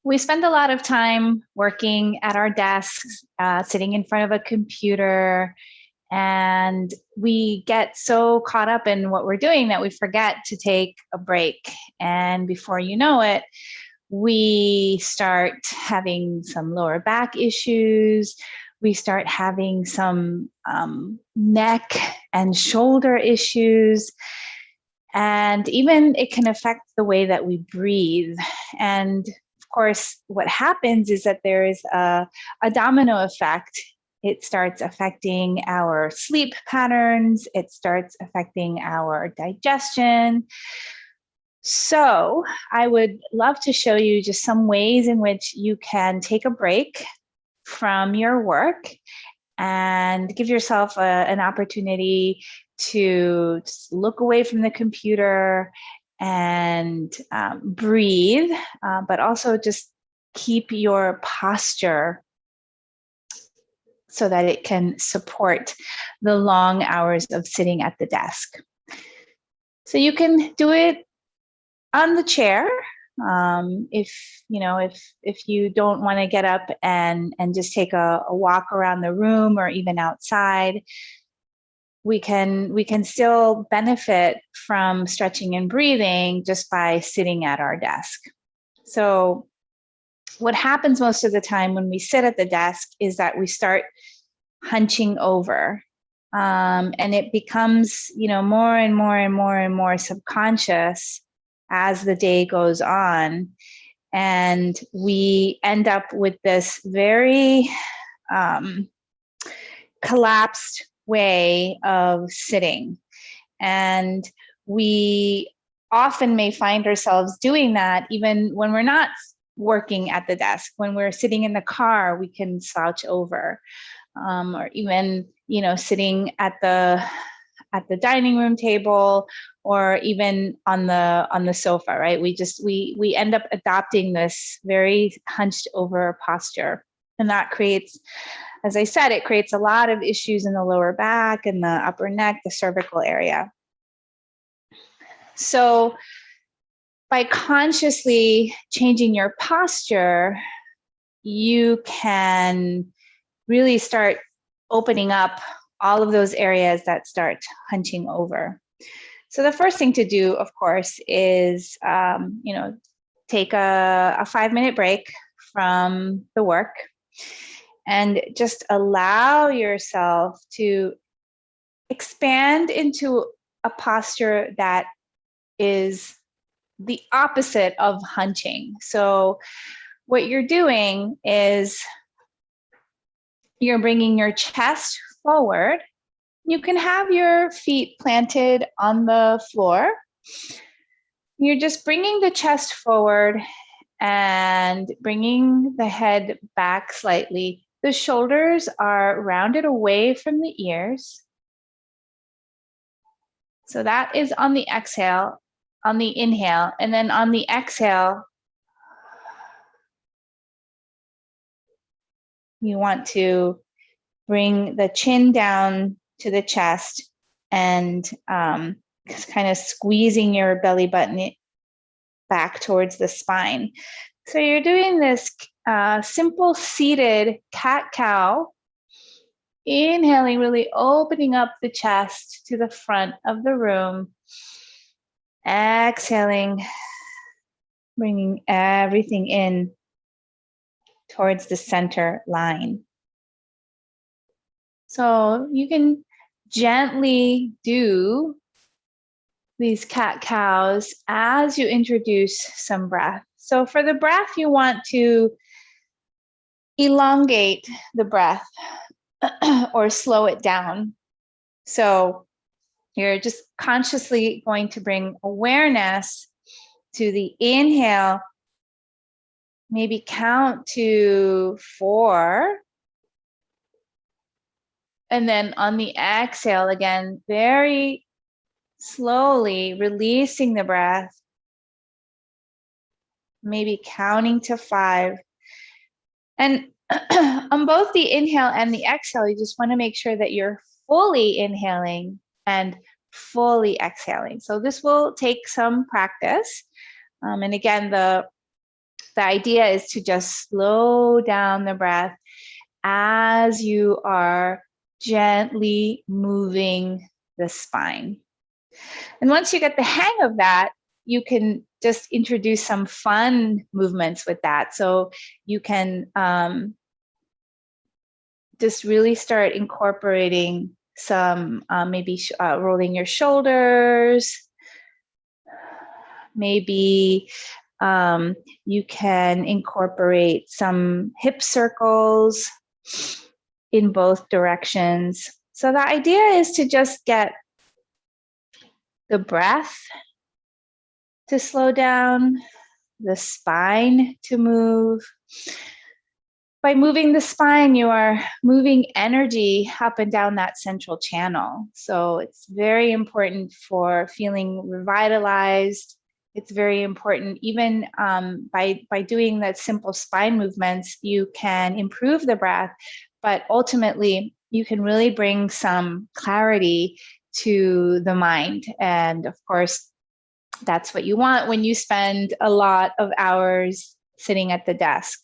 We spend a lot of time working at our desks, sitting in front of a computer, and we get so caught up in what we're doing that we forget to take a break. And before you know it, we start having some lower back issues. We start having some neck and shoulder issues. And even it can affect the way that we breathe. And of course, what happens is that there is a domino effect. It starts affecting our sleep patterns. It starts affecting our digestion. So I would love to show you just some ways in which you can take a break from your work and give yourself an opportunity to just look away from the computer and breathe, but also just keep your posture so that it can support the long hours of sitting at the desk. So you can do it on the chair. If you don't want to get up and just take a walk around the room or even outside, we can still benefit from stretching and breathing just by sitting at our desk. So what happens most of the time when we sit at the desk is that we start hunching over. And it becomes, more and more and more and more subconscious as the day goes on. And we end up with this very collapsed way of sitting. And we often may find ourselves doing that even when we're not working at the desk. When we're sitting in the car, we can slouch over, or even, sitting at the dining room table, or even on the sofa, right? We end up adopting this very hunched over posture. And that creates, as I said, it creates a lot of issues in the lower back and the upper neck, the cervical area. So by consciously changing your posture, you can really start opening up all of those areas that start hunching over. So the first thing to do, of course, is take a 5-minute break from the work and just allow yourself to expand into a posture that is the opposite of hunching. So what you're doing is you're bringing your chest forward. You can have your feet planted on the floor. You're just bringing the chest forward and bringing the head back slightly. The shoulders are rounded away from the ears. So that is on the exhale, on the inhale, and then on the exhale, you want to bring the chin down to the chest and kind of squeezing your belly button back towards the spine. So you're doing this simple seated cat-cow, inhaling, really opening up the chest to the front of the room. Exhaling, bringing everything in towards the center line. So you can gently do these cat-cows as you introduce some breath. So for the breath, you want to elongate the breath or slow it down. So you're just consciously going to bring awareness to the inhale. Maybe count to 4. And then on the exhale, again, very slowly releasing the breath. Maybe counting to 5. And on both the inhale and the exhale, you just want to make sure that you're fully inhaling and fully exhaling. So this will take some practice. And again, the The idea is to just slow down the breath as you are gently moving the spine. And once you get the hang of that, you can just introduce some fun movements with that. So you can just really start incorporating some maybe rolling your shoulders. Maybe you can incorporate some hip circles in both directions. So the idea is to just get the breath to slow down, the spine to move. By moving the spine, you are moving energy up and down that central channel. So it's very important for feeling revitalized. It's very important, even by doing that simple spine movements, you can improve the breath, but ultimately you can really bring some clarity to the mind. And of course, that's what you want when you spend a lot of hours sitting at the desk.